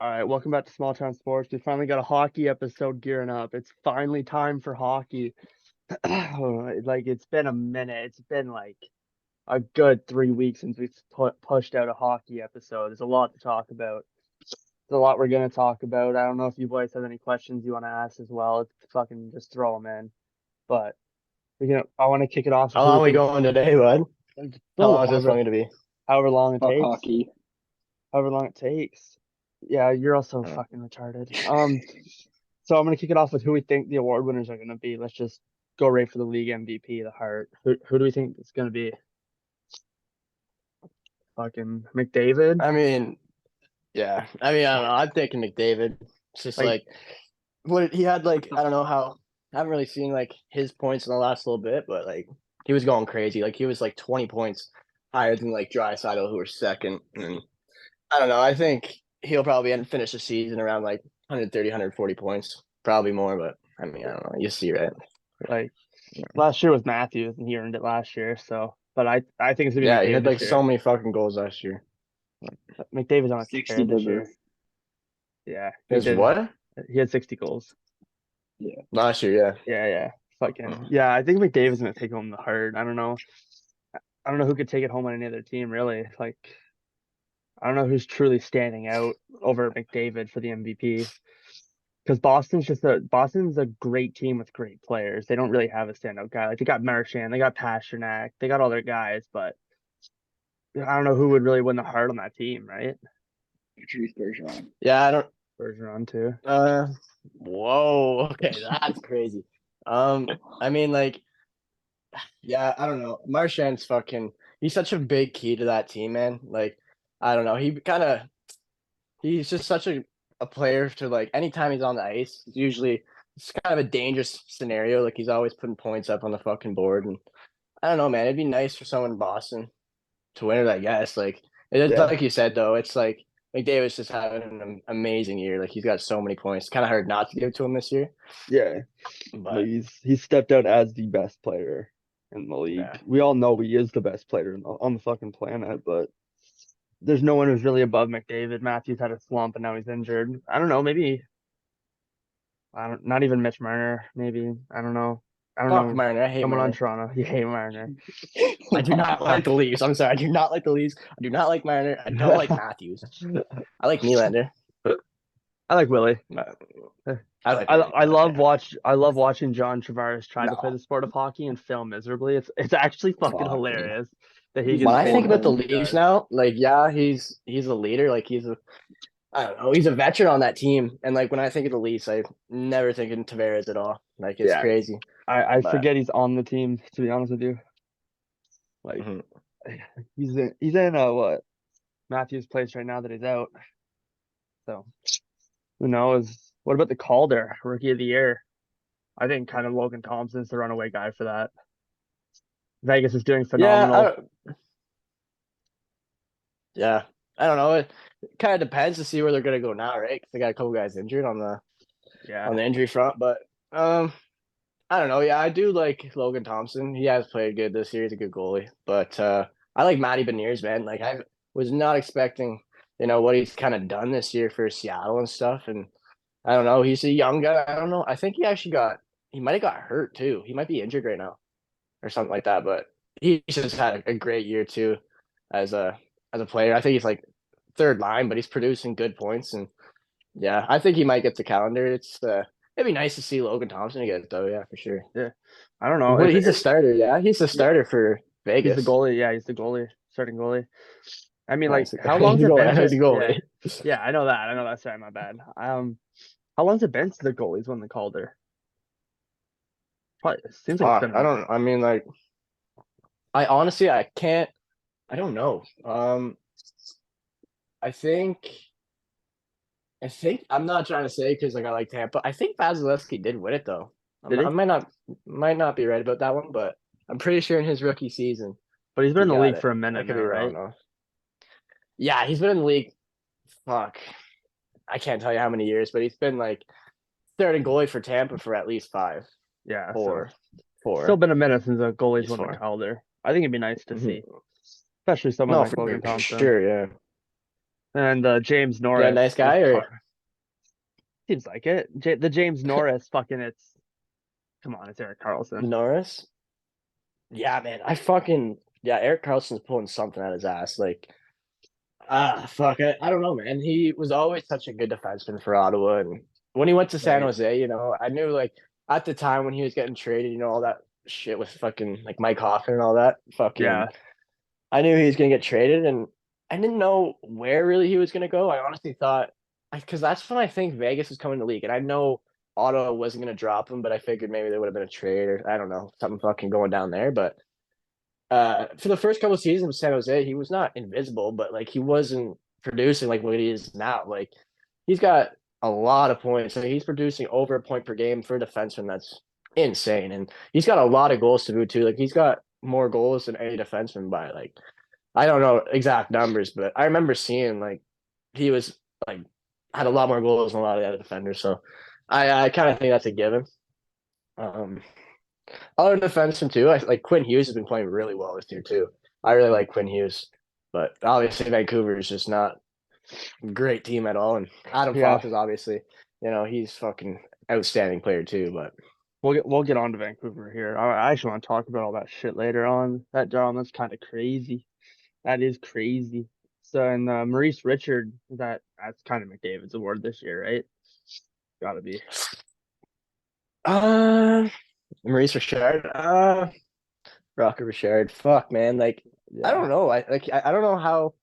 All right, welcome back to Small Town Sports. We finally got a hockey episode gearing up. It's finally time for hockey. Like it's been a minute. It's been like a good 3 weeks since we've pushed out a hockey episode. There's a lot to talk about. There's a lot we're gonna talk about. I don't know if you boys have any questions you want to ask as well. It's fucking just throw them in. But I want to kick it off with How who we long are we think. going today, bud? How Oh, long is this one going to be? however long it Fuck takes. hockey. However long it takes. Yeah, you're also Uh, fucking retarded. So I'm gonna kick it off with who we think the award winners are gonna be. Let's just go right for the league MVP, the Hart. Who do we think it's gonna be? Fucking McDavid? I mean, yeah. I don't know. I'm thinking McDavid. It's just Like, like what he had. Like I don't know how. I haven't really seen like his points in the last little bit, but like he was going crazy. Like he was like 20 points higher than like Draisaitl, who were second. And I don't know. I think he'll probably finish the season around like 130, 140 points, probably more. But I mean, I don't know. You see, right? like last year was Matthews and he earned it last year. So, but I think it's gonna be Yeah, he McDavid had this like year. so many fucking goals last year. McDavid's on a 60 tear this dibber. year. Yeah, Is what he had 60 goals. Yeah. last year? Yeah. Yeah. Fucking yeah. I think McDavid's gonna take home the Hart. I don't know. I don't know who could take it home on any other team really. Like I don't know who's truly standing out over McDavid for the MVP. Because Boston's a great team with great players. They don't really have a standout guy. Like they got Marchand, they got Pasternak, they got all their guys, but I don't know who would really win the heart on that team, right? Patrice Bergeron. Yeah, I don't. Bergeron too. Uh, whoa. Okay, that's crazy. I mean, like, yeah, I don't know. Marchand's fucking. He's such a big key to that team, man. Like, I don't know. He's just such a player to like. Anytime he's on the ice, it's kind of a dangerous scenario. Like he's always putting points up on the fucking board, and I don't know, man. It'd be nice for someone in Boston to win it, I guess. Like it's Yeah. like you said though, it's like McDavid's just having an amazing year. Like he's got so many points. Kind of hard not to give it to him this year, Yeah. Like but he's stepped out as the best player in the league. yeah, We all know he is the best player on the fucking planet, but there's no one who's really above McDavid. Matthews had a slump and now he's injured. I don't know, maybe I don't not even Mitch Marner, maybe. I don't know. I don't fuck know. Marner. I hate Someone on Marner. Toronto. You hate Marner. I do not like the Leafs. I'm sorry. I do not like the Leafs. I do not like Marner. I don't like Matthews. I like Nylander. I like Willie. But I like Willie. I love watching John Tavares try to play No. the sport of hockey and fail miserably. It's actually fucking Fuck. hilarious that he He's can When I fail think as about much the as he Leafs does. now, like yeah, he's a leader. Like I don't know. He's a veteran on that team, and like when I think of the Leafs, I never think of Tavares at all. Like it's Yeah, crazy. I But forget he's on the team, to be honest with you. Like mhm. he's in what Matthews' place right now that he's out. So who knows? What about the Calder, rookie of the year? I think kind of Logan Thompson's the runaway guy for that. Vegas is doing yeah, phenomenal. yeah, I don't know. It kind of depends to see where they're gonna go now, right? 'Cause they got a couple guys injured Yeah. on the injury front, but um, I don't know. Yeah, I do like Logan Thompson. He has played good this year. He's a good goalie, but I like Matty Beniers, man. Like I was not expecting, what he's kind of done this year for Seattle and stuff, and I don't know. He's a young guy. I don't know. I think he might have got hurt too. He might be injured right now or something like that. But he just had a great year too as a player. I think he's like third line, but he's producing good points. And yeah, I think he might get the calendar. It'd be nice to see Logan Thompson get it though. Yeah, for sure. Yeah. I don't know. What he's a starter. Yeah, he's a Yeah, starter for he's the Vegas. goalie. Yeah, he's the goalie, starting goalie. I mean, like, Nice. how He's long's a it goalie. been I know he's since? a Yeah, goalie. yeah, I know that. I know that. Sorry, my bad. How long's it been since the goalies won the Calder? Probably it seems like it's Fuck. been I like don't. I mean, like, I honestly, I can't. I don't know. I think. I think I'm not trying to say because like I like Tampa. I think Vasilevsky did win it though. did I he? might not be right about that one, but I'm pretty sure in his rookie season But he's been in he the got league it. for a I minute could be now, wrong right? though. Yeah, he's been in the league. Fuck, I can't tell you how many years, but he's been like starting goalie for Tampa for at least five, Yeah, so four, still four, been a minute since the at goalies least won the four. Calder. I think it'd be nice to see, Mhm. especially someone No, like for Logan Thompson. sure. Yeah, And James Yeah, Norris nice is guy or seems like it. The James Norris fucking it's come on, it's Eric Carlson. Norris? Yeah, man. Eric Carlson's pulling something out of his ass. Like, fuck. I don't know, man. He was always such a good defenseman for Ottawa. And when he went to San Right. Jose, I knew like at the time when he was getting traded, all that shit with fucking like Mike Hoffman and all that. Fucking Yeah. I knew he was gonna get traded and I didn't know where really he was gonna go. I honestly thought because that's when I think Vegas was coming to the league. And I know Ottawa wasn't gonna drop him, but I figured maybe there would have been a trade or I don't know, something fucking going down there. But for the first couple of seasons with San Jose, he was not invisible, but like he wasn't producing like what he is now. Like he's got a lot of points. So he's producing over a point per game for a defenseman. That's insane. And he's got a lot of goals to do too. Like he's got more goals than any defenseman by like I don't know exact numbers, but I remember seeing like he was like had a lot more goals than a lot of the other defenders. So I kind of think that's a given. Um, Other defensemen too, like Quinn Hughes has been playing really well this year too. I really like Quinn Hughes, but obviously Vancouver is just not a great team at all. And Adam Yeah. Fox is obviously, he's fucking outstanding player too. But We'll get on to Vancouver here. I actually want to talk about all that shit later on. That drama's kind of crazy. That is crazy. So and Maurice Richard, that's kind of McDavid's award this year, right? Gotta be. Maurice Richard, Rocket Richard, fuck man, like I Yeah. don't know, I don't know how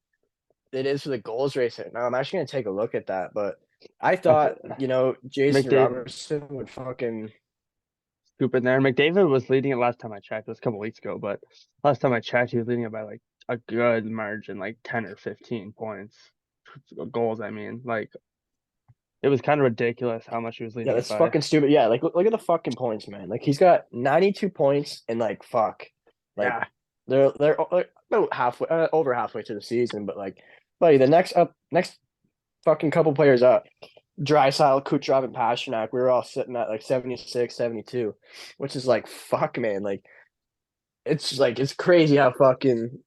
it is for the goals race right now. I'm actually gonna take a look at that, but I thought Jason McDavid Robertson would fucking. scoop in there. McDavid was leading it last time I checked. It was a couple weeks ago, but last time I checked, he was leading it by like a good margin, like 10 or 15 points. Goals, I mean. Like it was kind of ridiculous how much he was Yeah, leading it that's by. fucking stupid. Yeah, like look at the fucking points, man. Like he's got 92 points and like fuck, like Yeah. they're about halfway, over halfway to the season. But like, buddy, the next fucking couple players up, Drysdale, Kucherov, and Pasternak, we were all sitting at like 76, 72, which is like fuck, man. Like it's crazy how fucking.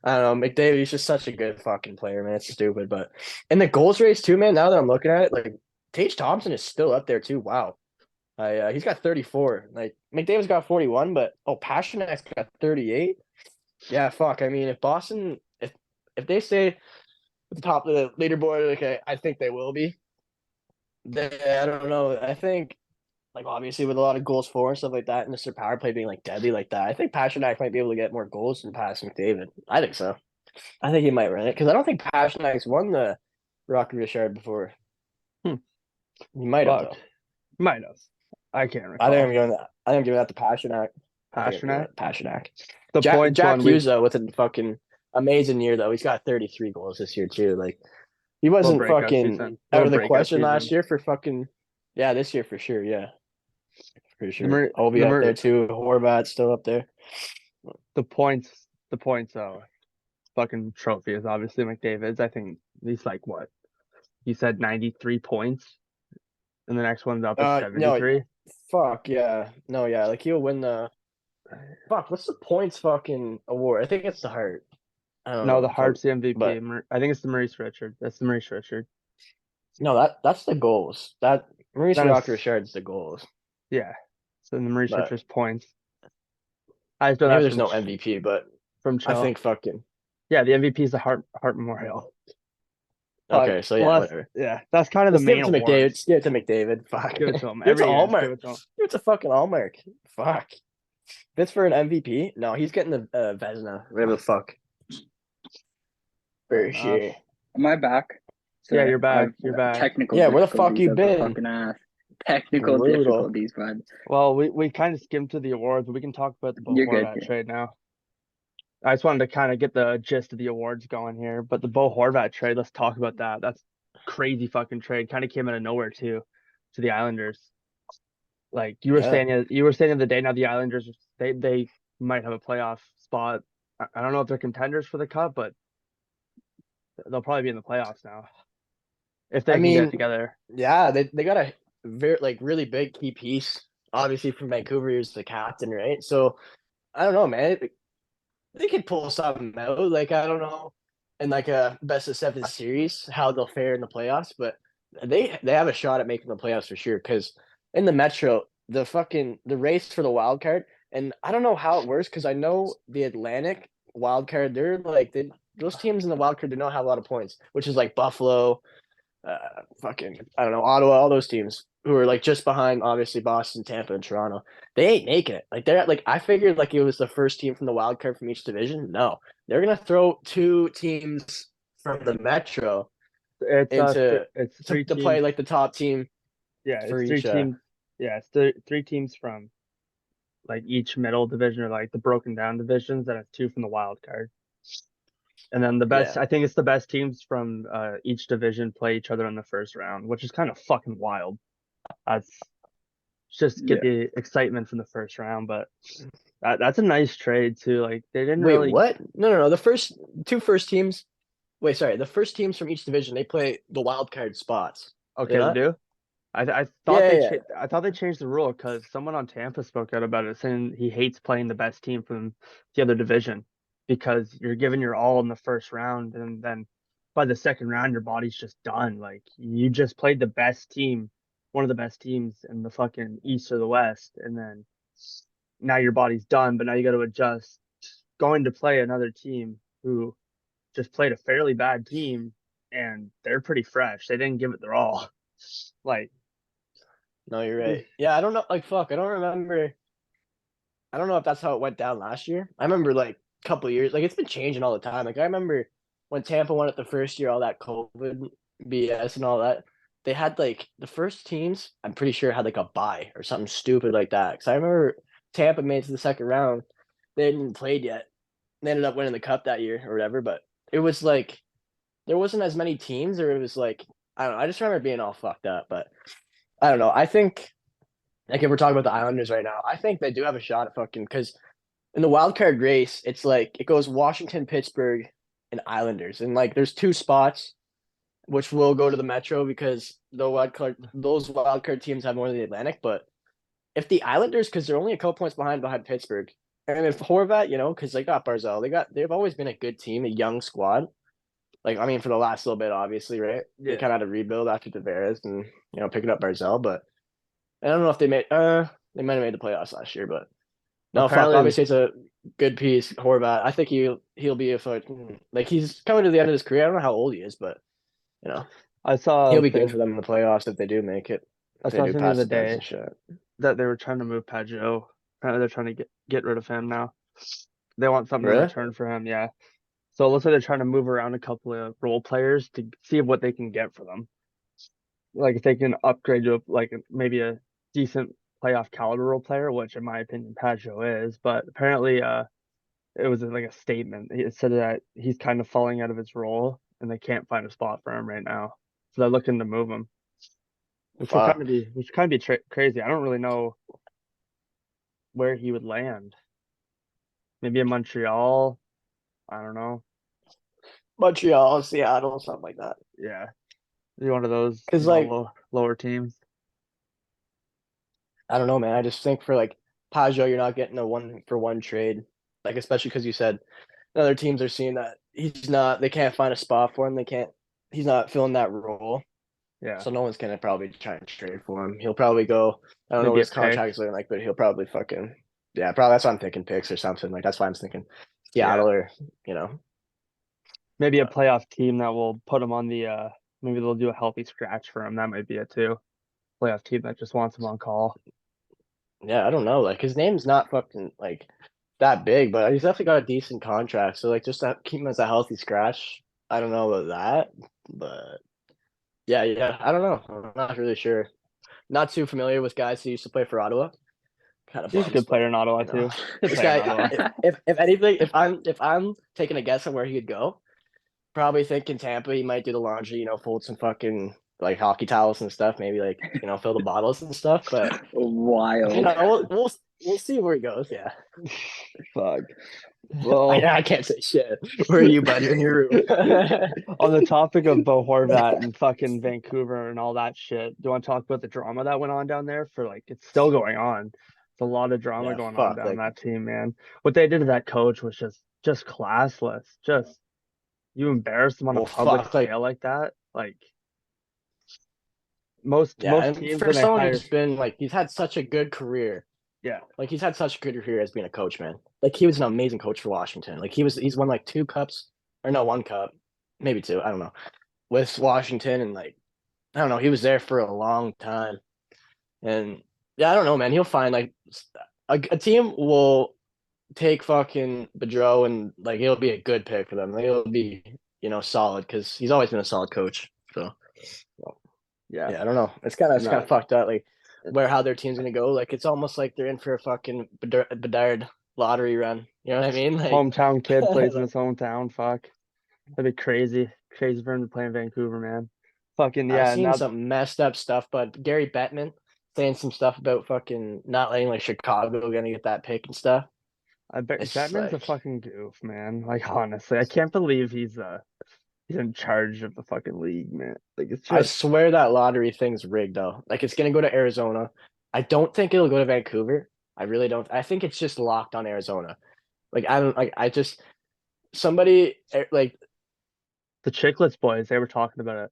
I don't know, McDavid, he's just such a good fucking player, man. It's stupid, but in the goals race too, man. Now that I'm looking at it, like Tage Thompson is still up there too. Wow, he's got 34. Like McDavid's got 41, but Pasternak's got 38. Yeah, fuck. I mean, if Boston, if they stay at the top of the leaderboard, okay, I think they will be. I don't know. I think like obviously with a lot of goals for and stuff like that, and just their power play being like deadly like that, I think Pasternak might be able to get more goals than past McDavid. I think so. I think he might run it because I don't think Pasternak's won the Rocky Richard before. Hmm. He might have Fuck. though. Might have. I can't I recall. think I'm giving that. I think I'm giving that to Pasternak. I think I'm giving Pasternak. that to Pasternak. The points Jack one Hughes though with a fucking amazing year though. He's got 33 goals this year too. Like he little wasn't breakout fucking season. out Little of the breakout question last season. year for fucking. Yeah, this year for sure. Yeah, for sure. Mer- Ovi the up Mer- there too. Horvat still up there. the points fucking trophy is obviously McDavid's. I think he's like what? You said 93 points. And the next one's up at No, 73. fuck yeah, no, yeah, like he'll win the. Fuck, what's the points fucking award? I think it's the Hart. I don't No, know the if I'm, Hart's the MVP. but I think it's the Maurice Richard. That's the Maurice Richard. no, that's the goals. That Maurice That is, Rocker Richard's the goals, yeah. So the Maurice but Richard's points. I know maybe that's there's no MVP. But from I Chell. think fucking Yeah, the MVP is the Hart Memorial. But okay. So yeah, whatever. that's kind of the Let's give main it to McDavid. awards. Just give it to McDavid. Fuck. Give it to him Give it to every year. Just give Allmark. it to him. Give it to fucking Allmark. Fuck. If it's for an MVP, no, he's getting the Vezina. Whatever the fuck. For sure. Am I back? Yeah, Sorry, you're back. I've You're back. technical Yeah, where the fuck difficulties you of the been? fucking ass. Technical Brutal. difficulties, bud. Well, we kind of skimmed to the awards, but we can talk about the Bo You're good Horvat here. trade now. I just wanted to kind of get the gist of the awards going here, but the Bo Horvat trade, let's talk about that. That's crazy fucking trade. Kind of came out of nowhere too, to the Islanders. Like you were saying, the other day. Now the Islanders, they might have a playoff spot. I don't know if they're contenders for the cup, but they'll probably be in the playoffs now if they I can get mean, it together. yeah, they got a very really big key piece. Obviously, from Vancouver, he's the captain, right? So I don't know, man. They could pull something out. Like I don't know in like a best of 7 series, how they'll fare in the playoffs, but they have a shot at making the playoffs for sure. Because in the Metro, the race for the wild card, and I don't know how it works because I know the Atlantic wild card, those teams in the wild card do not have a lot of points, which is like Buffalo, I don't know, Ottawa, all those teams who are like just behind obviously Boston, Tampa, and Toronto. They ain't making it. Like they're like I figured like it was the first team from the wild card from each division. No, they're gonna throw 2 teams from the Metro into it's to, three to play teams. like the top team Yeah, for it's three each. teams. Yeah, it's three teams from like each middle division or like the broken down divisions, and it's two from the wild card. And then the best, Yeah, I think it's the best teams from each division play each other in the first round, which is kind of fucking wild. That's just get Yeah. the excitement from the first round, but that's a nice trade too. Like they didn't wait, really. what? No. The first teams. Wait, sorry. The first teams from each division they play the wild card spots. Do they Okay, they not? do. I thought Yeah, yeah. I thought they changed the rule because someone on Tampa spoke out about it, saying he hates playing the best team from the other division because you're giving your all in the first round, and then by the second round, your body's just done. Like you just played the best team, one of the best teams in the fucking East or the West, and then now your body's done, but now you got to adjust going to play another team who just played a fairly bad team, and they're pretty fresh. They didn't give it their all. Like No, you're right. Yeah, I don't know. Like, fuck, I don't remember. I don't know if that's how it went down last year. I remember like a couple of years, like it's been changing all the time. Like I remember when Tampa won it the first year, all that COVID BS and all that. They had like the first teams. I'm pretty sure had like a bye or something stupid like that. Because I remember Tampa made it to the second round. They hadn't even played yet. They ended up winning the cup that year or whatever. But it was like there wasn't as many teams, or it was like I don't know. I just remember being all fucked up. But I don't know. I think like if we're talking about the Islanders right now, I think they do have a shot at fucking because in the wild card race, it's like it goes Washington, Pittsburgh, and Islanders, and like there's 2 spots which will go to the Metro because those wild card teams have more than the Atlantic. But if the Islanders, because they're only a couple points behind Pittsburgh, and if Horvat, because they got Barzell, they've always been a good team, a young squad. Like I mean, for the last little bit, obviously, right? They yeah, kind of had to rebuild after Tavares and picking up Barzell, but I don't know if they might have made the playoffs last year, but no, fuck. apparently Obviously, it's a good piece, Horvat. I think he'll be a like he's coming to the end of his career. I don't know how old he is, but you know I saw he'll a be good thing. for them in the playoffs if they do make it. I If they saw do something the pass other the Ducks day and shit. that they were trying to move Pajot. Apparently, they're trying to get rid of him now. They want something in Really? return for him. Yeah. So it looks like they're trying to move around a couple of role players to see what they can get for them. Like if they can upgrade to like maybe a decent playoff caliber role player, which in my opinion Pajot is. But apparently, it was like a statement. It said that he's kind of falling out of his role, and they can't find a spot for him right now. So they're looking to move him, Fuck. which would kind of be crazy. I don't really know where he would land. Maybe in Montreal. I don't know. Montreal, Seattle, something like that. Yeah, maybe one of those Because like lower teams. I don't know, man. I just think for like Pajot, you're not getting a 1-for-1 trade. Like especially because you said other teams are seeing that he's not. They can't find a spot for him. They can't. He's not filling that role. Yeah, So no one's gonna probably try and trade for him. He'll probably go. I don't know what maybe a his pick. contract is looking like, but he'll probably fucking yeah. Probably that's why I'm thinking picks or something. Like that's why I'm thinking Yeah, Seattle or you know. maybe a But playoff team that will put him on the. Maybe they'll do a healthy scratch for him. That might be it too. Playoff team that just wants him on call. yeah, I don't know. Like his name's not fucking like that big, but he's definitely got a decent contract. So like just to keep him as a healthy scratch. I don't know about that, but yeah. I don't know. I'm not really sure. Not too familiar with guys who used to play for Ottawa. Kind of He's a bums, good player but in Ottawa you know, too. Good this player in guy. Ottawa. If anything, if I'm taking a guess on where he could go, probably thinking Tampa. He might do the laundry, fold some fucking like hockey towels and stuff. Maybe like fill the bottles and stuff. But Wild. we'll see where he goes. Yeah, Fuck. Well, I can't say shit. Where are you, buddy? In your room. on the topic of Bo Horvat and fucking Vancouver and all that shit, do you want to talk about the drama that went on down there? For like, it's still going on. It's a lot of drama Yeah, going on fuck. down Like that team, man. What they did to that coach was just classless. Just You embarrass them on a Well, public fuck, like scale like that. Like most yeah, most and teams for when they someone hire, who's been like he's had such a good career. yeah, Like he's had such a good career as being a coach, man. Like he was an amazing coach for Washington. Like he's won like 2 cups or no 1 cup, maybe 2. I don't know with Washington and like I don't know. He was there for a long time, and yeah, I don't know, man. He'll find like a team will take fucking Bedreau and like it'll be a good pick for them. Like, it'll be solid because he's always been a solid coach. So yeah, yeah, I don't know. It's kind of no, fucked up. Like where it's how their team's gonna go. Like it's almost like they're in for a fucking Bedard lottery run. You know what I mean? Like hometown kid plays in like, his hometown. Fuck, that'd be crazy, crazy for him to play in Vancouver, man. Fucking I've yeah, seen now some messed up stuff, but Gary Bettman saying some stuff about fucking not letting like Chicago gonna get that pick and stuff. I bet It's just Batman's a like fucking goof, man. Like honestly, I can't believe he's in charge of the fucking league, man. Like it's I just swear that lottery thing's rigged though. Like it's gonna go to Arizona. I don't think it'll go to Vancouver. I really don't. I think it's just locked on Arizona. Like I don't like I just somebody like the Chicklets boys. They were talking about it.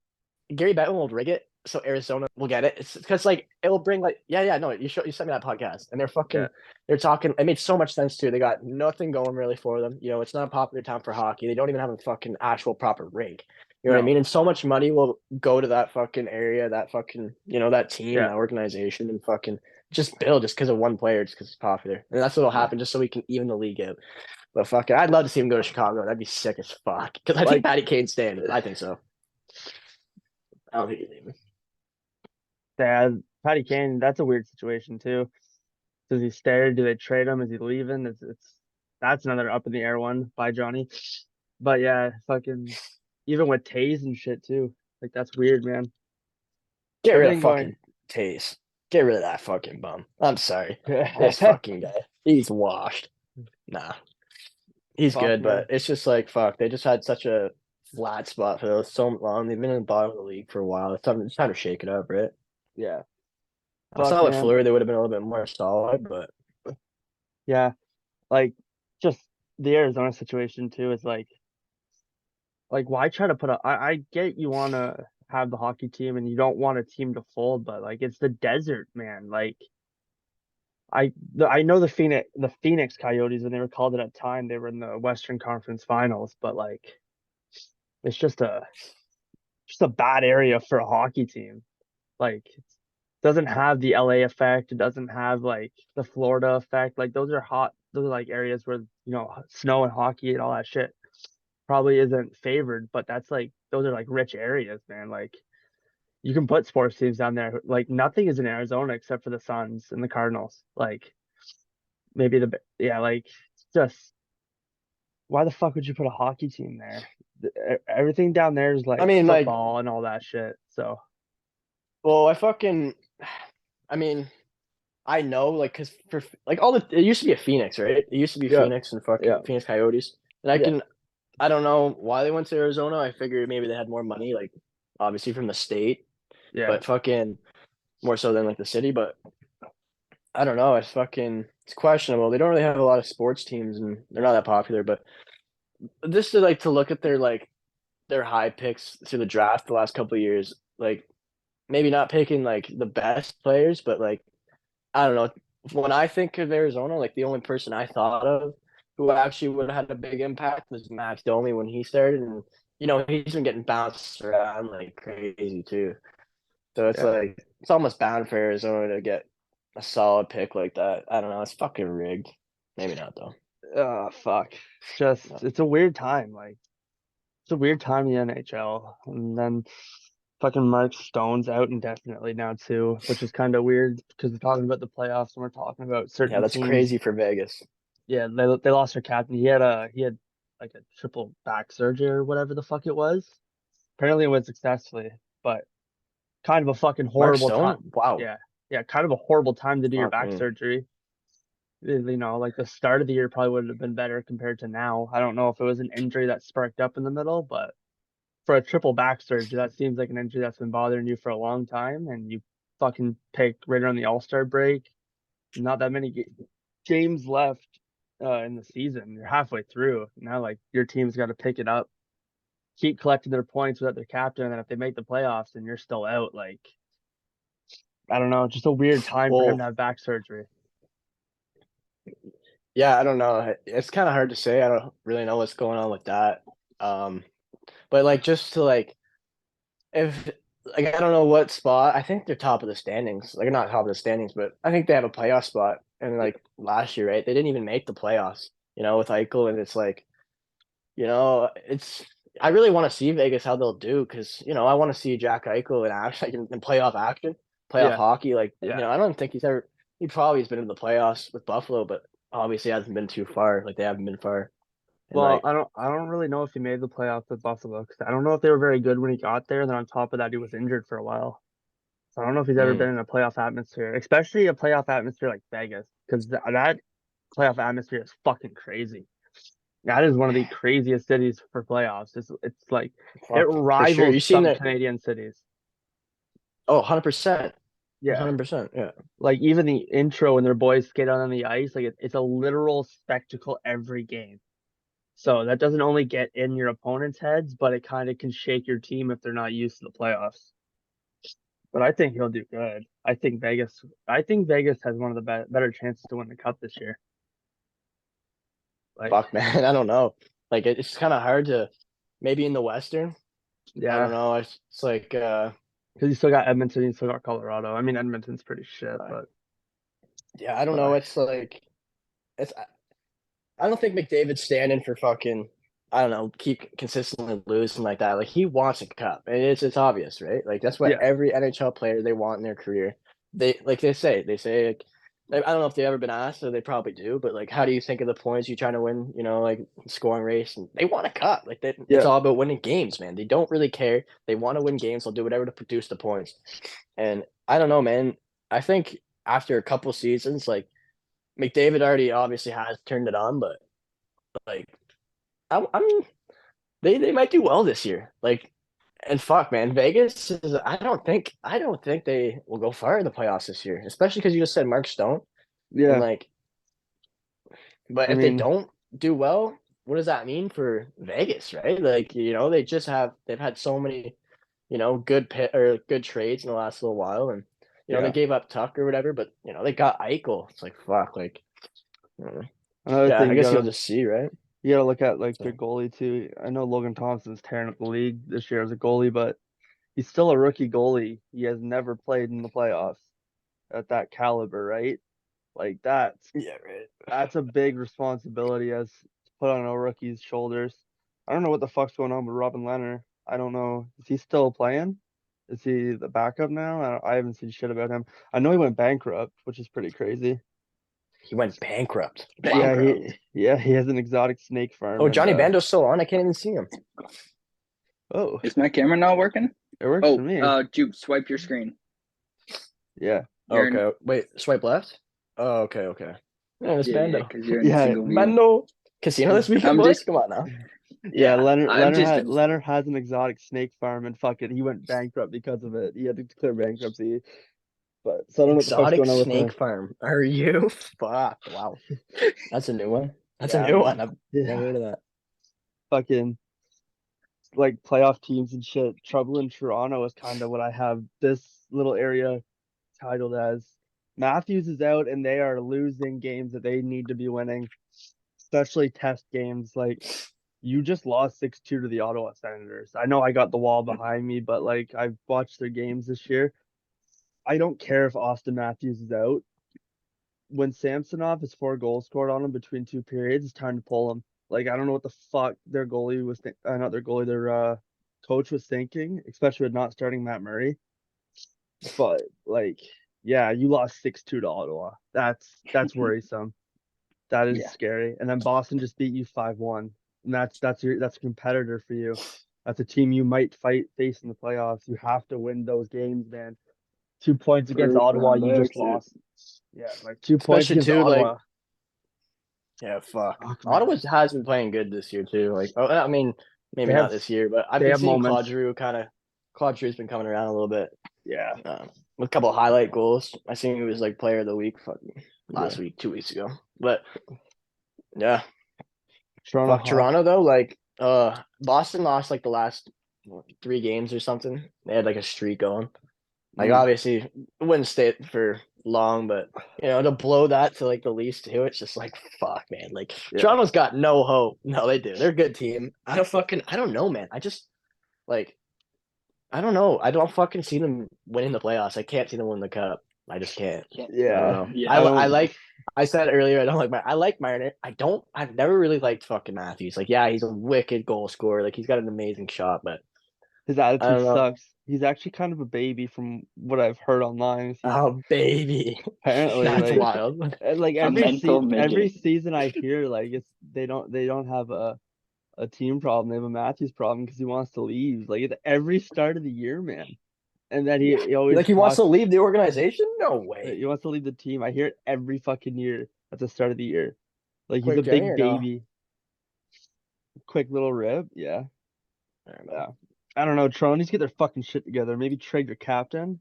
Gary Bettman will rig it so Arizona will get it. It's because like it will bring like yeah no you sent me that podcast and Yeah, they're talking. It made so much sense too. They got nothing going really for them. It's not a popular town for hockey. They don't even have a fucking actual proper rink. You know what I no, mean? And so much money will go to that fucking area, that fucking that team, yeah, that organization, and fucking just build just because of one player, just because it's popular. And that's what'll yeah. happen, just so we can even the league out. But fucking, I'd love to see him go to Chicago. That'd be sick as fuck. Because I think Like Patty Kane's staying. I think so. I don't think he's leaving. Dad, Patty Kane. That's a weird situation too. Does he stay? Do they trade him? Is he leaving? It's that's another up in the air one by Johnny. But yeah, fucking even with Tays and shit too. Like that's weird, man. Get rid of Everything going. fucking Taze. Get rid of that fucking bum. I'm sorry. This fucking guy. He's washed. Nah. He's Fuck, good, but man. it's just like fuck. They just had such a flat spot for those so long. They've been in the bottom of the league for a while. It's time to shake it up, right? Yeah. I Fuck, saw with man. Fleury they would have been a little bit more solid, but Yeah. Like just the Arizona situation too is like why try to put a I get you wanna have the hockey team and you don't want a team to fold, but like it's the desert, man. Like I know the Phoenix Coyotes when they were called at that time, they were in the Western Conference Finals, but like it's just a bad area for a hockey team. Like it doesn't have the LA effect, it doesn't have like the Florida effect. Like those are like areas where snow and hockey and all that shit probably isn't favored, but that's like those are like rich areas, man. Like you can put sports teams down there. Like nothing is in Arizona except for the Suns and the Cardinals. Like maybe yeah, like just why the fuck would you put a hockey team there? Everything down there is I like mean like football and all that shit. So well I mean I know like because for like all the it used to be a Phoenix, right? It used to be yeah, Phoenix and fucking yeah, Phoenix Coyotes. And yeah, I don't know why they went to Arizona. I figured maybe they had more money, like obviously from the state, yeah, but fucking more so than like the city. But I don't know. It's questionable. They don't really have a lot of sports teams and they're not that popular. But just to look at their high picks through the draft the last couple of years, like maybe not picking like the best players, but like I don't know. When I think of Arizona, like the only person I thought of who actually would have had a big impact was Max Domi when he started, and he's been getting bounced around like crazy too. So it's yeah. like it's almost bound for Arizona to get a solid pick like that. I don't know. It's fucking rigged. Maybe not though. Oh fuck. Just No. it's a weird time. Like it's a weird time in the NHL. And then fucking Mark Stone's out indefinitely now too, which is kind of weird because we're talking about the playoffs and we're talking about Yeah, certain that's teams. crazy for Vegas. Yeah, they lost their captain. He had like a triple back surgery or whatever the fuck it was. Apparently it went successfully, but kind of a fucking Mark horrible time. Stone? Wow. Yeah, yeah, kind of a horrible time to do your Fuck back me. surgery. Like the start of the year probably would have been better compared to now. I don't know if it was an injury that sparked up in the middle, but for a triple back surgery, that seems like an injury that's been bothering you for a long time, and you fucking pick right around the All-Star break. Not that many games left in the season. You're halfway through now. Like your team's got to pick it up. keep collecting their points without their captain, and then if they make the playoffs and you're still out, like I don't know, just a weird time for him to Well, have back surgery. yeah, I don't know. It's kind of hard to say. I don't really know what's going on with that. But like just to like if like I don't know what spot. I think they're top of the standings. Like not top of the standings, but I think they have a playoff spot. And like last year, right? They didn't even make the playoffs, with Eichel, and it's like, it's I really want to see Vegas how they'll do because I want to see Jack Eichel in action, like in playoff action, playoff Yeah, hockey. Like yeah. I don't think he probably has been in the playoffs with Buffalo, but obviously hasn't been too far. Like they haven't been far, and Well, like I don't really know if he made the playoffs with Buffalo because I don't know if they were very good when he got there. And then on top of that, he was injured for a while. So I don't know if he's ever mm, been in a playoff atmosphere, especially a playoff atmosphere like Vegas, because that playoff atmosphere is fucking crazy. That is one of the craziest cities for playoffs. It's like it fuck for sure. You rivals seen some that? Canadian cities. Oh, 100%, Yeah, 100%. Yeah. like even the intro when their boys skate out on the ice, like it's a literal spectacle every game. So that doesn't only get in your opponent's heads, but it kind of can shake your team if they're not used to the playoffs. But I think he'll do good. I think Vegas has one of the better chances to win the cup this year. Like, Fuck, man. I don't know. Like it's kind of hard to maybe in the Western. I don't yeah, know. It's like because you still got Edmonton, you still got Colorado. I mean, Edmonton's pretty shit, uh, but yeah, I don't know. uh, It's like it's I don't think McDavid's standing for fucking I don't know, keep consistently losing like that. Like he wants a cup. And it's obvious, right? Like that's what yeah, every NHL player they want in their career. They say like I don't know if they've ever been asked, or they probably do, but like how do you think of the points you're trying to win, like scoring race, and they want a cup. Like it's yeah, all about winning games, man. They don't really care. They want to win games, they'll do whatever to produce the points. And I don't know, man. I think after a couple seasons, like McDavid already obviously has turned it on, but like I'm they might do well this year. Like, and fuck, man, Vegas is. I don't think they will go far in the playoffs this year, especially because you just said Mark Stone, and yeah. like, but I if they mean, don't do well, what does that mean for Vegas, right? Like, they've had so many, good pit or good trades in the last little while, and they yeah. gave up Tuck or whatever, but they got Eichel. It's like fuck, like, Another yeah, thing I guess you'll just see, right? you gotta look at like their So, goalie too. I know Logan Thompson's tearing up the league this year as a goalie, but he's still a rookie goalie. He has never played in the playoffs at that caliber, right? Like yeah, right. that's a big responsibility as to put on a rookie's shoulders. I don't know what the fuck's going on with Robin Leonard. I don't know. Is he still playing? Is he the backup now? I haven't seen shit about him. I know he went bankrupt, which is pretty crazy. He went bankrupt. Wow. He has an exotic snake farm Oh, and Johnny Bando's still on. I can't even see him. oh, Is my camera not working? it works for Oh, me. Juke, swipe your screen. Yeah. You're in, Okay, wait, swipe left. Oh, okay, okay. Yeah, it's yeah, Bando. because you're in Yeah. single view. Bando casino this weekend, I'm boys. just, Come on now. Yeah, yeah, I'm just, Leonard has an exotic snake farm and fuck it, he went bankrupt because of it. He had to declare bankruptcy. But so I don't know what the fuck's Exotic going on with snake the farm. Are you? Fuck. Wow. That's a new one. That's a yeah, new one. man. I've never Yeah. heard of that. Fucking like playoff teams and shit. Trouble in Toronto is kind of what I have this little area titled as. Matthews is out and they are losing games that they need to be winning, especially test games. Like you just lost 6-2 to the Ottawa Senators. I know I got the wall behind me, but like I've watched their games this year. I don't care if Austin Matthews is out. When Samsonov has 4 goals scored on him between 2 periods, it's time to pull him. Like I don't know what the fuck their goalie was, not their goalie, their coach was thinking, especially with not starting Matt Murray. But like, yeah, you lost 6-2 to Ottawa. That's worrisome. That is yeah, scary. And then Boston just beat you 5-1, and that's a competitor for you. That's a team you might face in the playoffs. You have to win those games, man. 2 points against first Ottawa, round you just exit. lost. Yeah, like 2 points Especially against too, like, Ottawa. yeah, fuck. Fuck, Ottawa man. has been playing good this year too. Like, oh, I mean, They maybe have not this year, but I've they been have seeing moments. Claude Drew's been coming around a little bit. Yeah, With a couple of highlight goals. I seen he was like player of the week fucking yeah. last week, 2 weeks ago. But yeah, Toronto fuck Hawk. Toronto though. Like Boston lost like the last 3 games or something. They had like a streak going. Like Mm. obviously it wouldn't stay for long, but to blow that to like the Leafs too, it's just like fuck, man. Like Yeah. Toronto's got no hope. No, they do. They're a good team. I don't know, man. I just like I don't know. I don't fucking see them winning the playoffs. I can't see them win the cup. I just can't. I don't Yeah. know. Yeah. I said earlier, I like Marner. I've never really liked fucking Matthews. Like, yeah, he's a wicked goal scorer. Like, he's got an amazing shot, but His I attitude don't know. sucks. He's actually kind of a baby from what I've heard online. Oh, baby. Apparently, That's like, wild. and, like A mental every midget. season I hear, like, they don't have a team problem. They have a Matthews problem because he wants to leave. Like at every start of the year, man. And then he always Like, he wants to talks. leave the organization? No way. He wants to leave the team. I hear it every fucking year at the start of the year. Like he's Quick a Jenny big or no? baby. Quick little rib. Yeah. I don't know. Yeah. I don't know. Toronto needs to get their fucking shit together. Maybe trade your captain.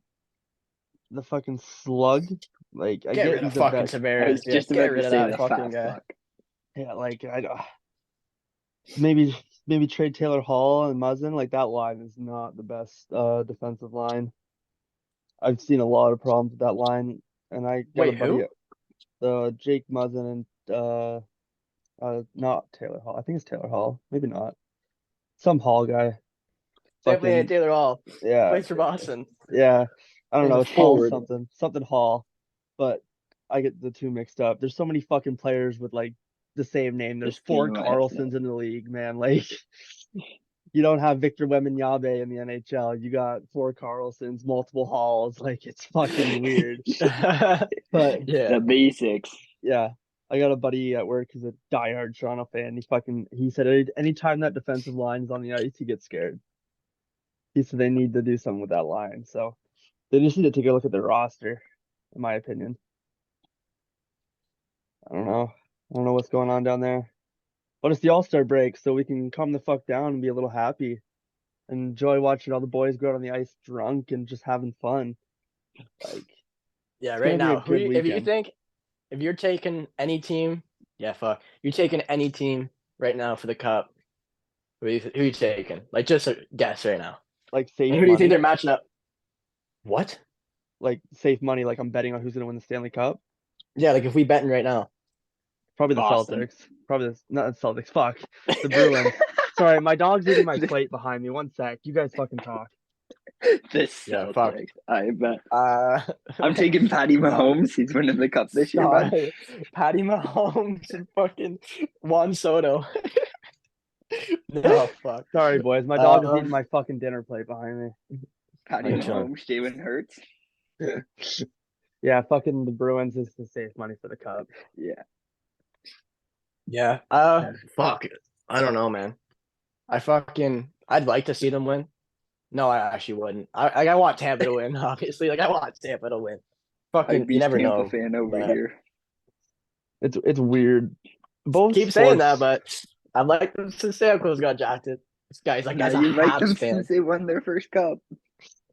The fucking slug. Like I Get get rid he's of the fucking best. I Tavares. was Yeah, just get about rid to of say that the fucking fat guy. fuck. Yeah, like maybe trade Taylor Hall and Muzzin. Like that line is not the best defensive line. I've seen a lot of problems with that line, and I got a Wait, buddy, who? Jake Muzzin and not Taylor Hall. I think it's Taylor Hall. Maybe not. Some Hall guy. Definitely ain't Fucking Taylor Hall. yeah, Plays for Boston. yeah. I don't He's know. a It's Hall forward. something Hall, but I get the two mixed up. There's so many fucking players with like the same name. There's The 4 same last Carlsons name. in the league, man. Like you don't have Victor Wembanyama in the NHL. You got 4 Carlsons, multiple Halls. Like it's fucking weird. But Yeah. The basics. yeah, I got a buddy at work who's a diehard Toronto fan. He said anytime that defensive line is on the ice, he gets scared. He said they need to do something with that line. So they just need to take a look at their roster, in my opinion. I don't know. I don't know what's going on down there. But it's the All-Star break, so we can calm the fuck down and be a little happy and enjoy watching all the boys go out on the ice drunk and just having fun. Like Yeah, it's right gonna be a now, good weekend. if you're taking any team, you're taking any team right now for the cup. Who are you taking? Like, just a guess right now. Like And safe who do you think money. they're matching up? What? Like safe money, like I'm betting on who's gonna win the Stanley Cup. Yeah, like if we betting right now. Probably the Boston. Celtics. Probably not the Celtics. Fuck. The Bruins. Sorry, my dog's eating my plate behind me. One sec. You guys fucking talk. The Yeah, fuck. Celtics. I bet. Uh, I'm taking Patty Mahomes. He's winning the cup this year, bud. sorry. Patty Mahomes and fucking Juan Soto. No, fuck. Sorry, boys. My dog is eating my fucking dinner plate behind me. Patty Thanks, Sean. Mahomes, Jalen Hurts. Yeah, fucking the Bruins is the safe money for the cup. Yeah. Yeah. Fuck. I don't know, man. I'd like to see them win. No, I actually wouldn't. I want Tampa to win, obviously. Like, I want Tampa to win. Fucking, I'd you be never Tampa know. fan over but- here. It's weird. Both Keep saying that, sports- but I'd like them since Stamkos got drafted. This guy's like, Now as a you like them Habs fan. since they won their first cup.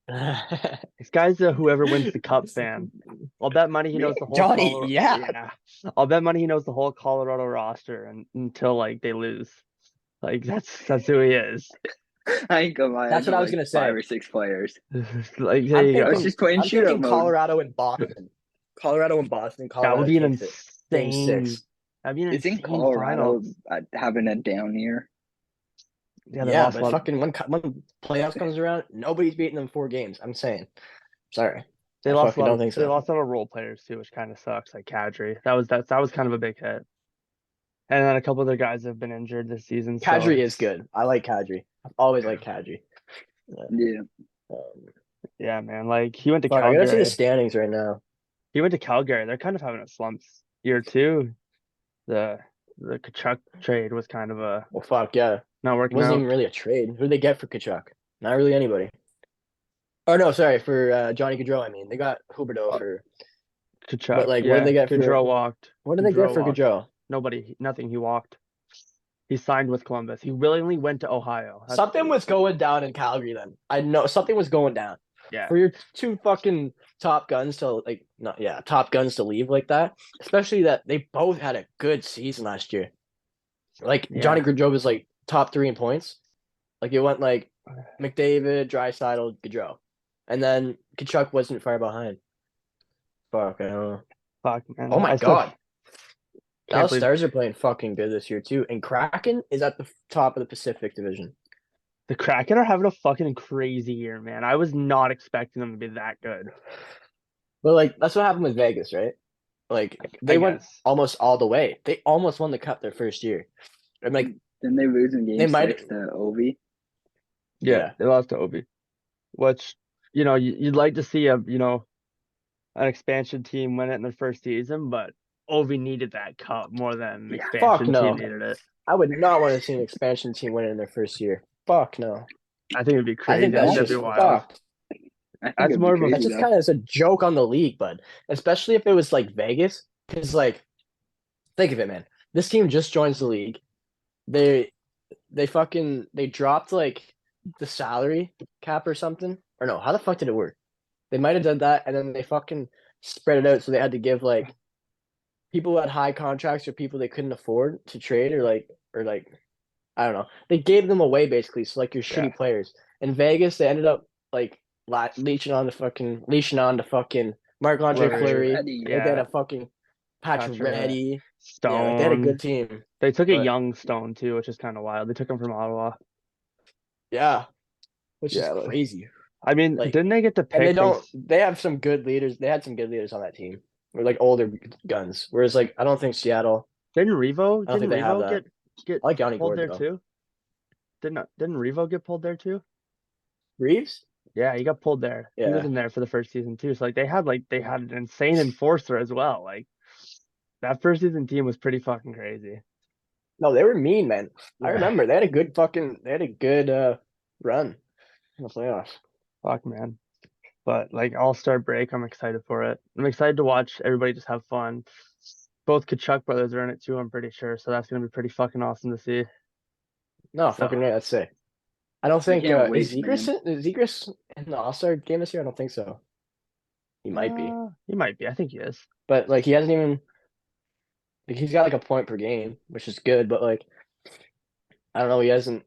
this guy's a whoever wins the cup fan. I'll bet money he knows the whole Johnny, Colorado- yeah. I'll bet money he knows the whole Colorado roster until like they lose. Like that's who he is. I ain't gonna lie. That's know, what I was like, gonna say. 5 or 6 players. Like there you I go. was just playing I'm shootout thinking mode. Colorado and Boston. Colorado and Boston. That Colorado would be an takes it. Game insane. 6. That'd be an Isn't insane Colorado finals. having a down year? Yeah, they Yeah, lost a but lot. fucking when playoffs comes around, nobody's beating them 4 games. I'm saying. Sorry. They I lost a fucking lot. don't think so. They lost a lot of role players too, which kind of sucks. Like Kadri, that was kind of a big hit. And then a couple of their guys have been injured this season. So Kadri is good. I like Kadri. I've always liked Kadri. Yeah. yeah, man. Like he went to Fuck, I gotta see the Calgary. standings right now. He went to Calgary. They're kind of having a slump year too. The Kachuk trade was kind of a Well, fuck yeah. not It working wasn't out. even really a trade. Who did they get for Kachuk? Not really anybody. Oh no, sorry, for Johnny Gaudreau. I mean, they got Huberdeau for. Kachuk. But, like, what yeah, did they get for- Gaudreau walked. What did they get for walked. Gaudreau? Nobody, nothing. He walked. He signed with Columbus. He willingly went to Ohio. That's- Something was going down in Calgary then. I know something was going down. Yeah. For your 2 fucking top guns to top guns to leave like that, especially that they both had a good season last year. Like Yeah. Johnny Gaudreau was like top 3 in points. Like it went like McDavid, Draisaitl, Gaudreau, and then Kachuk wasn't far behind. Fuck, I don't know. Fuck, man. Oh my I still god, can't Dallas believe Stars are playing fucking good this year too, and Kraken is at the top of the Pacific Division. the Kraken are having a fucking crazy year, man. I was not expecting them to be that good. But like that's what happened with Vegas, right? Like I they went guess. almost all the way. They almost won the cup their first year. I'm like Didn't they lose in they game might, 6 to Ovi? Yeah, yeah. they lost to Obi, which, you'd like to see an expansion team win it in their first season, but Ovi needed that cup more than an Yeah. Fuck expansion no. team needed it. I would not want to see an expansion team win it in their first year. Fuck no. I think it'd be I think crazy. I that's think that'd just be wild. fucked. I think That's it'd more be of a That's crazy just though. kind of a joke on the league, bud. Especially if it was like Vegas, because like, think of it, man. This team just joins the league. They they dropped like the salary cap or something. Or no, how the fuck did it work? They might have done that, and then they fucking spread it out, so they had to give like people who had high contracts or people they couldn't afford to trade or like I don't know. They gave them away basically. So like your Yeah. shitty players. In Vegas, they ended up like leeching on to fucking Marc Andre Fleury. Fleury. Eddie. Like they had Yeah. a fucking Patrick Patrick Reddy. Yeah, like they had a Stone. good team. They took a But young Stone too, which is kind of wild. They took him from Ottawa. yeah, which is Yeah. crazy. I mean, Like, didn't they get to and they pick? don't. They have some good leaders. They had some good leaders on that team. Or like older guns. Whereas like I don't think Seattle. Didn't Revo? I don't Didn't think they have Revo that. get I like Yanni pulled Gord there though. too? Didn't Revo get pulled there too? Reeves. Yeah, he got pulled there. He was Yeah. in there for the first season too. So they had an insane enforcer as well. Like that first season team was pretty fucking crazy. No, they were mean, man. I Yeah. remember they had a good run in the playoffs. Fuck, man. But like All-Star break, I'm excited for it. I'm excited to watch everybody just have fun. Both Kachuk brothers are in it too, I'm pretty sure. So that's gonna be pretty fucking awesome to see. No, So fucking right, that's sick. I don't I think can't is wait, man. Zegras in the All-Star game this year? I don't think so. He might be. he might be. I think he is. But like he hasn't even like he's got like a point per game, which is good, but like I don't know, he hasn't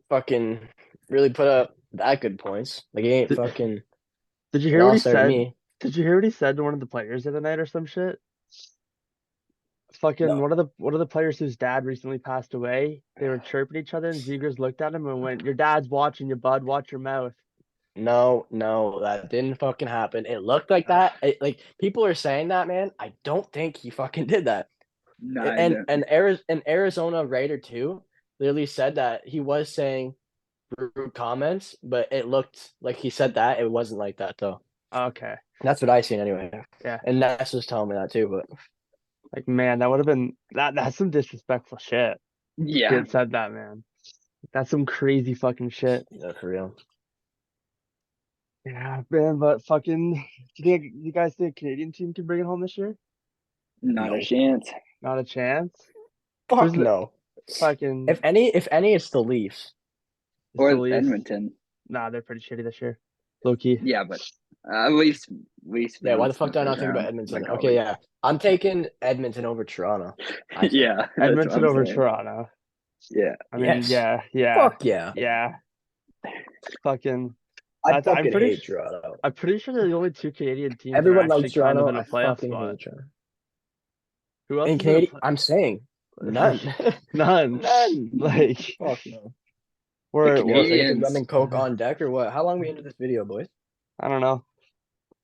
fucking really put up that good points. Like he ain't Did, fucking did you an hear what he All-Star to said? me. Did you hear what he said to one of the players the other night or some shit? Fucking No. one of the players whose dad recently passed away. They were chirping each other, and Zegers looked at him and went, "Your dad's watching you, bud. Watch your mouth." No, that didn't fucking happen. It looked like that. Like people are saying that, man. I don't think he fucking did that. No, I And don't. an Arizona writer too literally said that he was saying rude comments, but it looked like he said that. It wasn't like that though. Okay. That's what I seen anyway. Yeah. And Ness was telling me that too. But Like, man, that would have been that's some disrespectful shit. He Yeah. had said that, man. That's some crazy fucking shit. yeah, for real. Yeah, man, but fucking you guys think Canadian team can bring it home this year? Not a No. chance. Not a chance. Fuck the no. fucking If any, it's the Leafs. Or the Leafs? Edmonton. Nah, they're pretty shitty this year. Low key. Yeah, but at least Yeah, why the bounced in fuck did I not first think about round, Edmonton? like Okay, always. yeah. I'm taking Edmonton over Toronto. I think. Yeah, that's what Edmonton I'm over saying. Toronto. Yeah. I mean, Yes. yeah. Fuck yeah. Yeah. Fucking I that's, fucking hate Toronto. I'm pretty sure they're the only two Canadian teams that are Everyone actually likes kind of Toronto. in a I playoff fucking spot. hate Toronto. Who else In is in a Canadian, I'm saying none. None. None. Like Fuck no. we're What, we get the rum Canadians. and coke on deck or what? How long we into this video, boys? I don't know.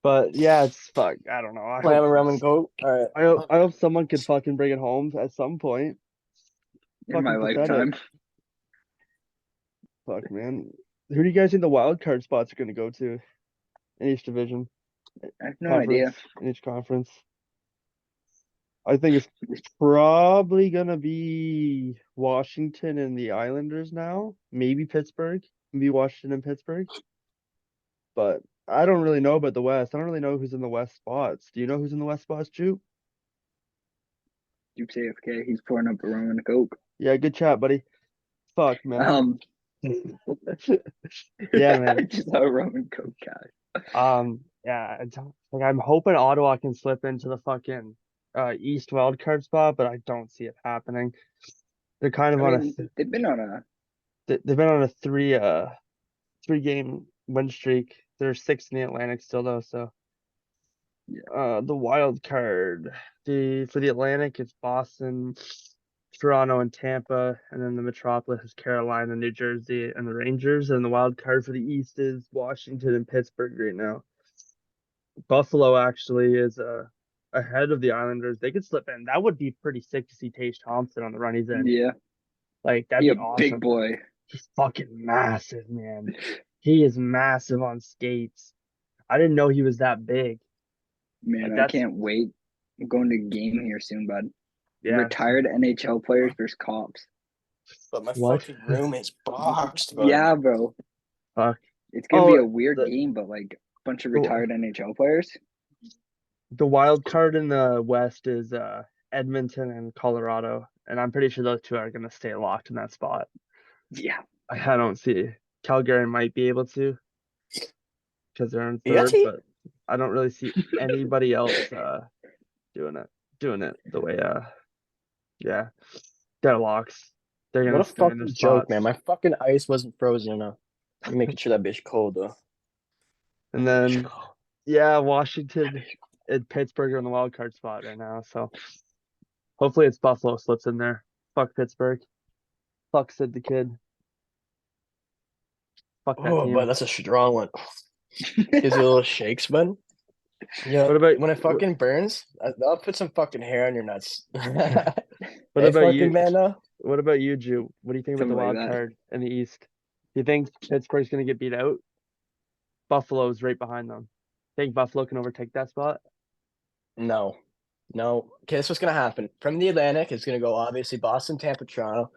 But yeah, it's fuck. I don't know. Slam a rum and coke. All right. I hope someone could fucking bring it home at some point. In my Fucking pathetic. lifetime. Fuck, man. Who do you guys think the wild card spots are gonna go to in each division? I have no idea. In each conference. I think it's probably gonna be Washington and the Islanders now. Maybe Pittsburgh. Maybe Washington and Pittsburgh. But I don't really know about the West. I don't really know who's in the West spots. Do you know who's in the West spots, Jupe? You say AFK, he's pouring up a rum and a coke. Yeah, good chat, buddy. Fuck, man. Yeah, man. I just saw a rum and coke guy. Yeah, I'm hoping Ottawa can slip into the fucking East wild card spot, but I don't see it happening. They're kind I of on mean, they've been on a they've been on a three game win streak. They're sixth in the Atlantic still though, so the wild card. For the Atlantic it's Boston, Toronto and Tampa, and then the Metropolis is Carolina, New Jersey, and the Rangers, and the wild card for the East is Washington and Pittsburgh right now. Buffalo actually is ahead of the Islanders. They could slip in. That would be pretty sick to see Tage Thompson on the run he's in. yeah. Like that'd He be a big awesome. boy. He's fucking massive, man. He is massive on skates. I didn't know he was that big. Man, Like I that's can't wait. I'm going to a game here soon, bud. yeah. Retired NHL players versus cops. But my What? fucking room is boxed, bud. Yeah, bro. Fuck. It's gonna be a Oh, weird the, game, but like a bunch of the retired NHL players. the wild card in the West is Edmonton and Colorado, and I'm pretty sure those two are gonna stay locked in that spot. Yeah. I don't see Calgary might be able to because they're in Yeah, third, but I don't really see anybody else doing it the way yeah, they're locks. They're What gonna a stay in their fucking joke, spots. man. My fucking ice wasn't frozen enough. I'm making sure that bitch cold though. And then yeah, Washington and Pittsburgh are in the wild card spot right now, so hopefully it's Buffalo slips in there. Fuck Pittsburgh. Fuck Sid the Kid. Fuck that Oh, but team. that's a strong one. Gives you a little shakes, bud. Yeah. What about when it fucking burns? I'll put some fucking hair on your nuts. what Hey, about fucking you? man, though. What about you, Jew? What do you think about the Something like wild that. card in the East? Do you think Pittsburgh's gonna get beat out? Buffalo's right behind them. Think Buffalo can overtake that spot? No. Okay, this is what's gonna happen. From the Atlantic, it's gonna go obviously Boston, Tampa, Toronto.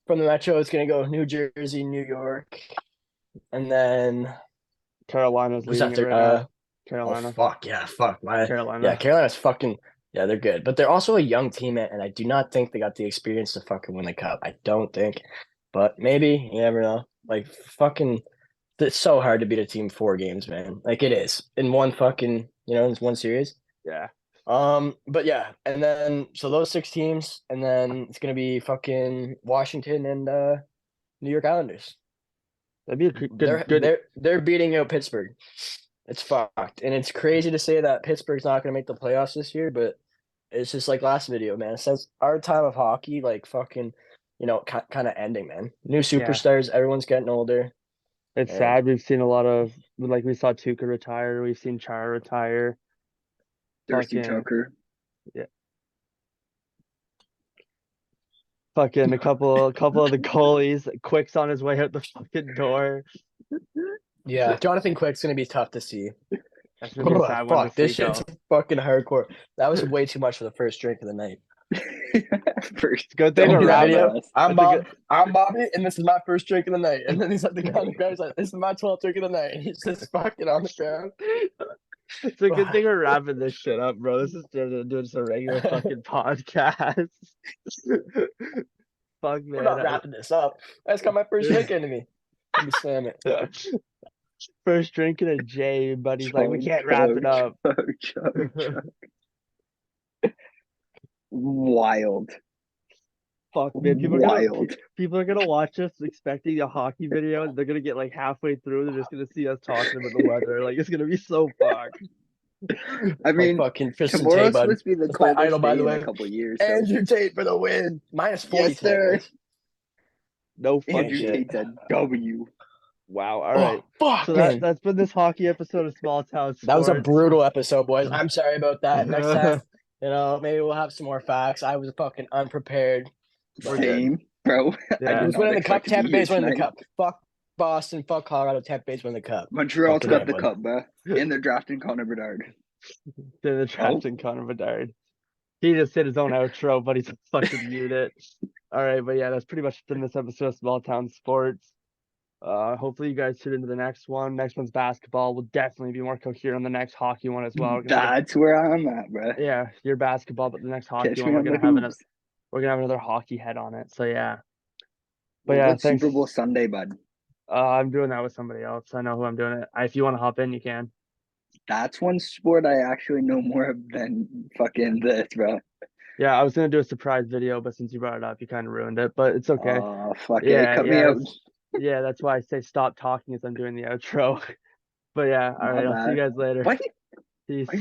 From the Metro, it's gonna go New Jersey, New York, and then Carolina's who's leading it after? right now. Oh Carolina. fuck yeah, fuck my Carolina. Carolina's fucking they're good, but they're also a young team, and I do not think they got the experience to fucking win the cup. I don't think, but maybe you never know. Like fucking, it's so hard to beat a team 4 games, man. Like it is in one fucking in one series. Yeah. But yeah, and then so those 6 teams, and then it's gonna be fucking Washington and New York Islanders. That'd be a good. They're beating out Pittsburgh. It's fucked, and it's crazy to say that Pittsburgh's not gonna make the playoffs this year, but it's just like last video, man. It says our time of hockey, like fucking, kind of ending, man. New Yeah. superstars, everyone's getting older. It's And sad. We've seen a lot of like we saw Tuca retire. We've seen Chara retire. Thirsty Fucking choker. yeah. Fucking a couple of the goalies. Quick's on his way out the fucking door. yeah, Jonathan Quick's gonna be tough to see. That's gonna be a sad one to Fuck, this see go. shit's fucking hardcore. That was way too much for the first drink of the night. First. Good thing Don't to do wrap that, it up. Russ. I'm That's a Bob. I'm Bobby, and this is my first drink of the night. And then he's like, the guy on the ground is like, "This is my 12th drink of the night." And he's just fucking on the ground. It's a good thing we're wrapping this shit up, bro. This is doing just a regular fucking podcast. Fuck, We're man. not wrapping this up. I just got my first drink into me. Let me slam it. First drink in a J, but he's like, we can't wrap it up. Chug. Wild. Fuck, man. Wild. People are gonna watch us expecting a hockey video, and they're gonna get like halfway through. They're just gonna see us talking about the weather. Like it's gonna be so fucked. I mean, fucking Tristan tomorrow's Tate, bud. supposed to be the That's my coldest idol, by day the in way. a couple years. So. Andrew Tate for the win. -40 Yes, tonight, sir. boys. No fuck Andrew shit. Tate's a W. Wow. All right. Oh, fuck, So man. that's been this hockey episode of Small Town Sports. That was a brutal episode, boys. I'm sorry about that. Next time, maybe we'll have some more facts. I was fucking unprepared. Same, bro. Yeah. Who's winning the cup? Tampa Bay's winning the tonight. cup. Fuck Boston. Fuck Colorado. Tampa Bay's winning the cup. Montreal's Fuck got it, the bud. cup, bro. And they're drafting Connor Bedard. Then the drafting Connor Bedard. He just hit his own outro, but he's fucking muted. All right, but yeah, that's pretty much been this episode of Small Town Sports. Hopefully you guys tune into the next one. Next one's basketball. We'll definitely be more coherent on the next hockey one as well. That's where I'm at, bro. Yeah, your basketball, but the next hockey Catch one me we're on gonna the have hoops. another hockey head on it. So yeah. But Well, yeah, what's thanks. Super Bowl Sunday, bud? I'm doing that with somebody else. I know who I'm doing it. If you want to hop in, you can. That's one sport I actually know more of than fucking this, bro. Yeah, I was gonna do a surprise video, but since you brought it up, you kind of ruined it. But it's okay. Oh, fuck it. Yeah, Cut me yeah, out. that's why I say stop talking as I'm doing the outro. But yeah, all My right, I'll see you bad. guys later. Why Peace.